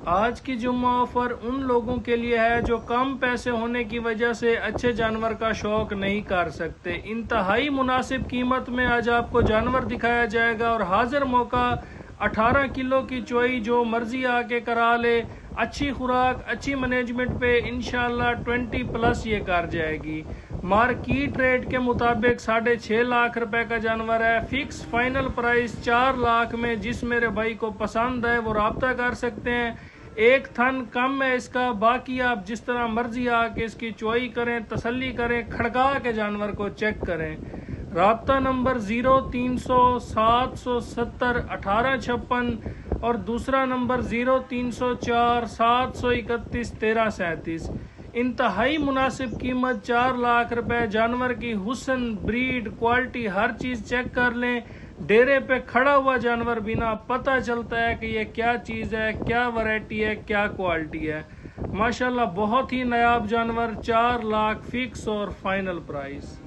आज की जुम्मा ऑफर उन लोगों के लिए है जो कम पैसे होने की वजह से अच्छे जानवर का शौक नहीं कर सकते। इंतहाई मुनासिब कीमत में आज आपको जानवर दिखाया जाएगा और हाजिर मौका 18 किलो की चोई जो मर्जी आके करा ले। अच्छी खुराक अच्छी मैनेजमेंट पे इंशाल्लाह 20+ ये कर जाएगी। मार्केट रेट के मुताबिक 6.5 लाख रुपए का जानवर है। फिक्स फाइनल प्राइस 4 लाख में। जिस मेरे भाई को पसंद है वो राब्ता कर सकते हैं। एक थन कम है इसका, बाकी आप जिस तरह मर्जी आके इसकी चुआई करें, तसल्ली करें, खड़का के जानवर को चेक करें। राब्ता नंबर 0300-770-1856 और दूसरा नंबर 0304-731-1337। इंतहाई मुनासिब कीमत 4 लाख रुपए। जानवर की हुस्न, ब्रीड, क्वालिटी हर चीज़ चेक कर लें। डेरे पे खड़ा हुआ जानवर बिना पता चलता है कि ये क्या चीज़ है, क्या वैरायटी है, क्या क्वालिटी है। माशाल्लाह बहुत ही नायाब जानवर। 4 लाख फिक्स और फाइनल प्राइस।